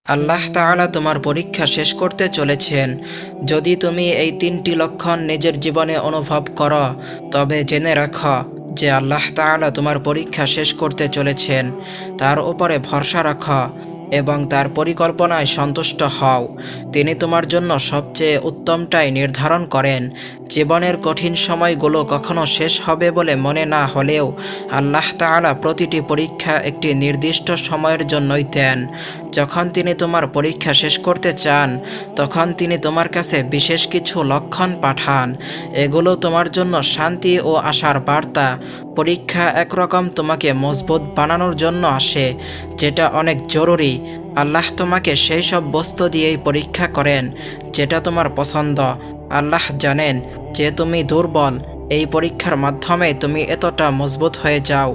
আল্লাহ তাআলা তোমার পরীক্ষা শেষ করতে চলেছেন। যদি তুমি এই ৩টি লক্ষণ নিজের জীবনে অনুভব করো, তবে জেনে রাখো যে আল্লাহ তাআলা তোমার পরীক্ষা শেষ করতে চলেছেন। তার উপরে ভরসা রাখো এবং তার পরিকল্পনায় সন্তুষ্ট হও। তিনি তোমার জন্য সবচেয়ে উত্তমটাই নির্ধারণ করেন। জীবনের কঠিন সময়গুলো কখনো শেষ হবে বলে মনে না হলেও আল্লাহ তাআলা প্রতিটি পরীক্ষা একটি নির্দিষ্ট সময়ের জন্যই দেন। যখন তিনি তোমার পরীক্ষা শেষ করতে চান, তখন তিনি তোমার কাছে বিশেষ কিছু লক্ষণ পাঠান। এগুলো তোমার জন্য শান্তি ও আশার বার্তা। পরীক্ষা একরকম তোমাকে মজবুত বানানোর জন্য আসে, যেটা অনেক জরুরি। আল্লাহ তোমাকে সেই সব বস্তু দিয়েই পরীক্ষা করেন যেটা তোমার পছন্দ। আল্লাহ জানেন যে তুমি দুর্বল। এই পরীক্ষার মাধ্যমে তুমি এতটা মজবুত হয়ে যাও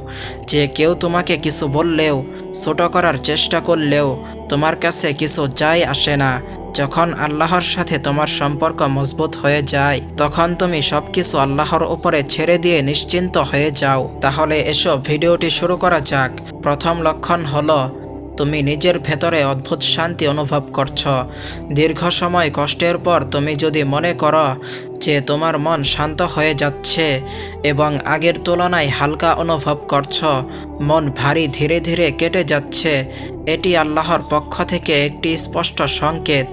যে কেউ তোমাকে কিছু বললেও, ছোট করার চেষ্টা করলেও তোমার কাছে কিছু যায় আসে না। যখন আল্লাহর সাথে তোমার সম্পর্ক মজবুত হয়ে যায়, তখন তুমি সবকিছু আল্লাহর উপরে ছেড়ে দিয়ে নিশ্চিন্ত হয়ে যাও। তাহলে এসো ভিডিওটি শুরু করা যাক। প্রথম লক্ষণ হলো, তুমি নিজের ভেতরে অদ্ভুত শান্তি অনুভব করছো। দীর্ঘ সময় কষ্টের পর তুমি যদি মনে করো যে তোমার মন শান্ত হয়ে যাচ্ছে এবং আগের তুলনায় হালকা অনুভব করছো, মন ভারী ধীরে ধীরে কেটে যাচ্ছে, এটি আল্লাহর পক্ষ থেকে একটি স্পষ্ট সংকেত।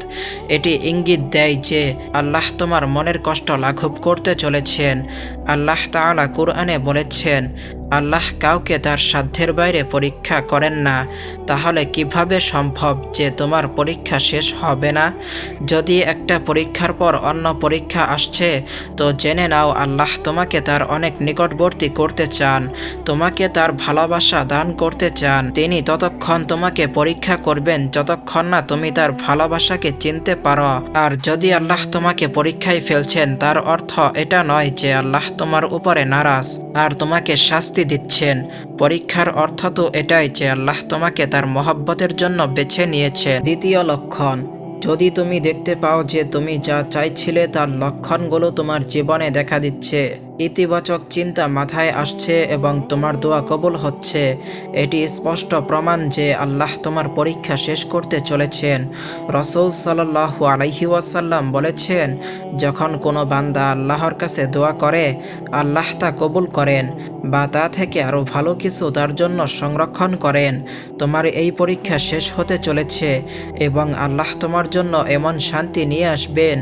এটি ইঙ্গিত দেয় যে আল্লাহ তোমার মনের কষ্ট লাঘব করতে চলেছেন। আল্লাহ তাআলা কুরআনে বলেছেন, আল্লাহ কাউকে তার সাধ্যের বাইরে পরীক্ষা করেন না। তাহলে কিভাবে সম্ভব যে তোমার পরীক্ষা শেষ হবে না? যদি একটা পরীক্ষার পর অন্য পরীক্ষা আসছে, তো জেনে নাও আল্লাহ তোমাকে তার অনেক নিকটবর্তী করতে চান, তোমাকে তার ভালোবাসা দান করতে চান। তিনি ততক্ষণ তোমাকে পরীক্ষা করবেন যতক্ষণ না তুমি তার ভালোবাসাকে চিনতে পারো। আর যদি আল্লাহ তোমাকে পরীক্ষায় ফেলছেন, তার অর্থ এটা নয় যে আল্লাহ তোমার উপরে নারাজ আর তোমাকে শাস্তি দিচ্ছেন। পরীক্ষার অর্থ তো এটাই যে আল্লাহ তোমাকে তার মহব্বতের জন্য বেছে নিয়েছেন। দ্বিতীয় লক্ষণ, যদি তুমি দেখতে পাও যে তুমি যা চাইছিলে তার লক্ষণগুলো তোমার জীবনে দেখা দিচ্ছে, ইতিবাচক চিন্তা মাথায় আসছে এবং তোমার দোয়া কবুল হচ্ছে, এটি স্পষ্ট প্রমাণ যে আল্লাহ তোমার পরীক্ষা শেষ করতে চলেছেন। রাসূল সাল্লাল্লাহু আলাইহি ওয়াসাল্লাম বলেছেন, যখন কোনো বান্দা আল্লাহর কাছে দোয়া করে, আল্লাহ তা কবুল করেন বা তা থেকে আরও ভালো কিছু তার জন্য সংরক্ষণ করেন। তোমার এই পরীক্ষা শেষ হতে চলেছে এবং আল্লাহ তোমার জন্য এমন শান্তি নিয়ে আসবেন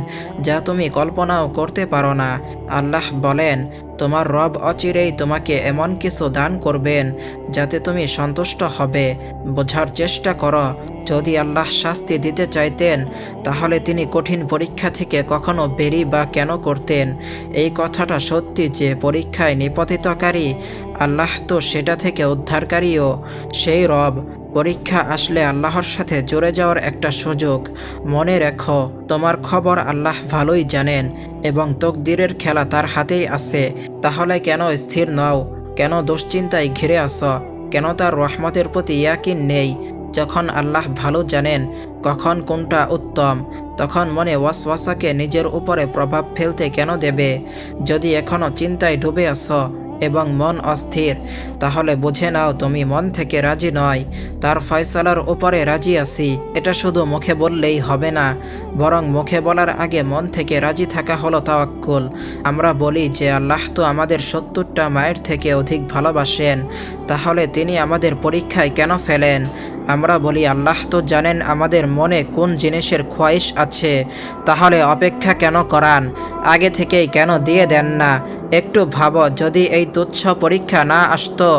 যা তুমি কল্পনাও করতে পারো না। আল্লাহ বলেন, তোমার রব অচিরেই তোমাকে এমন কিছু দান করবেন যাতে তুমি সন্তুষ্ট হবে। বোঝার চেষ্টা করো, যদি আল্লাহ শাস্তি দিতে চাইতেন, তাহলে তিনি কঠিন পরীক্ষা থেকে কখনো বেরি বা কেন করতেন? এই কথাটা সত্যি যে পরীক্ষায় নিপতিতকারী আল্লাহ, তো সেটা থেকে উদ্ধারকারীও সেই রব। পরীক্ষা আসলে আল্লাহর সাথে জুড়ে যাওয়ার একটা সুযোগ। মনে রেখো, তোমার খবর আল্লাহ ভালোই জানেন এবং তকদিরের খেলা তার হাতেই আছে। তাহলে কেন স্থির নও? কেন দুশ্চিন্তায় ঘিরে আসো? কেন তার রহমতের প্রতি ইয়াকিন নেই? যখন আল্লাহ ভালো জানেন কখন কোনটা উত্তম, তখন মনে ওয়াসওয়াসাকে নিজের উপরে প্রভাব ফেলতে কেন দেবে? যদি এখনও চিন্তায় ডুবে আসো এবং মন অস্থির, তাহলে বুঝে নাও তুমি মন থেকে রাজি নয়, তার ফয়সালার উপরে রাজি আছি। এটা শুধু মুখে বললেই হবে না, বরং মুখে বলার আগে মন থেকে রাজি থাকা হলো তাওয়াক্কুল। আমরা বলি যে আল্লাহ তো আমাদের ৭০টা মায়ের থেকে অধিক ভালোবাসেন, তাহলে তিনি আমাদের পরীক্ষায় কেন ফেলেন? আমরা বলি আল্লাহ তো জানেন আমাদের মনে কোন জিনিসের খোয়াইশ আছে, তাহলে অপেক্ষা কেন করান? আগে থেকেই কেন দিয়ে দেন না? একটু ভাবো, যদি এই তুচ্ছ পরীক্ষা না আসতো,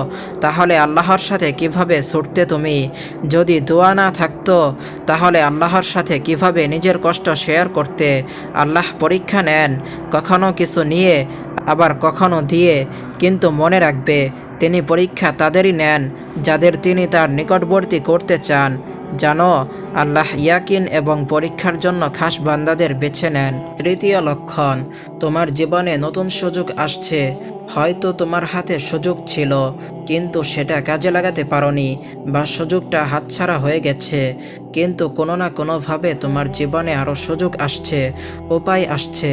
তাহলে আল্লাহর সাথে কিভাবে ছুটতে তুমি? যদি দোয়া না থাকতো, তাহলে আল্লাহর সাথে কিভাবে নিজের কষ্ট শেয়ার করতে? আল্লাহ পরীক্ষা নেন, কখনো কিছু নিয়ে, আবার কখনো দিয়ে, কিন্তু মনে রাখবে, তিনি পরীক্ষা তাদেরই নেন যাদের তিনি তার নিকটবর্তী করতে চান। জানো, আল্লাহ ইয়াকিন এবং পরীক্ষার জন্য খাস বান্দাদের বেছে নেন। তৃতীয় লক্ষণ, তোমার জীবনে নতুন সুযোগ আসছে। হয়তো তোমার হাতে সুযোগ ছিল, কিন্তু সেটা কাজে লাগাতে পারোনি বা সুযোগটা হাতছাড়া হয়ে গেছে, কিন্তু কোনো না কোনোভাবে তোমার জীবনে আরও সুযোগ আসছে, উপায় আসছে।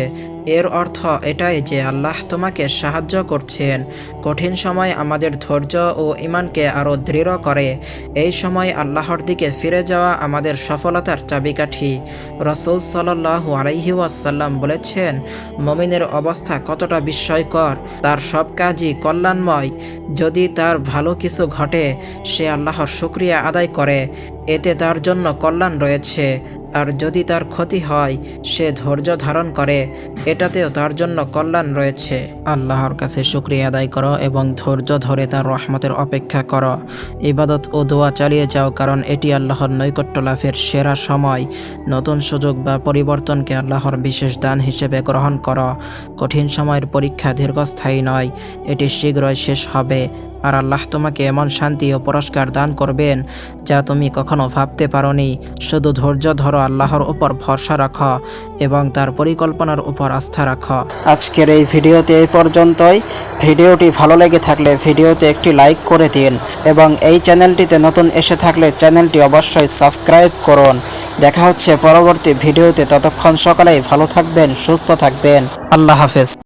এর অর্থ এটাই যে আল্লাহ তোমাকে সাহায্য করছেন। কঠিন সময় আমাদের ধৈর্য ও ঈমানকে আরও দৃঢ় করে। এই সময় আল্লাহর দিকে ফিরে যাওয়া আমাদের সফলতার চাবিকাঠি। রাসূল সাল্লাল্লাহু আলাইহি ওয়াসাল্লাম বলেছেন, মুমিনের অবস্থা কতটা বিস্ময়কর, তার সব কাজই কল্যাণময়। যদি তার ভালো কিছু ঘটে, সে আল্লাহর শুকরিয়া আদায় করে, এতে তার জন্য কল্যাণ রয়েছে। আর যদি তার ক্ষতি হয়, সে ধৈর্য ধারণ করে, এটাতেও তার জন্য কল্যাণ রয়েছে। আল্লাহর কাছে শুকরিয়া আদায় করো এবং ধৈর্য ধরে তার রহমতের অপেক্ষা করো। ইবাদত ও দোয়া চালিয়ে যাও, কারণ এটি আল্লাহর নৈকট্য লাভের সেরা সময়। নতুন সুযোগ বা পরিবর্তনকে আল্লাহর বিশেষ দান হিসেবে গ্রহণ করো। কঠিন সময়ের পরীক্ষা দীর্ঘস্থায়ী নয়, এটি শীঘ্রই শেষ হবে। আর আল্লাহ তোমাকে এমন শান্তি ও পুরস্কার দান করবেন যা তুমি কখনো ভাবতে পারোনি। শুধু ধৈর্য ধরো, আল্লাহর উপর ভরসা রাখো এবং তার পরিকল্পনার উপর আস্থা রাখো। আজকের এই ভিডিওতে এই পর্যন্তই। ভিডিওটি ভালো লেগে থাকলে ভিডিওতে একটি লাইক করে দিন এবং এই চ্যানেলটিতে নতুন এসে থাকলে চ্যানেলটি অবশ্যই সাবস্ক্রাইব করুন। দেখা হচ্ছে পরবর্তী ভিডিওতে। ততক্ষণ সকলেই ভালো থাকবেন, সুস্থ থাকবেন। আল্লাহ হাফেজ।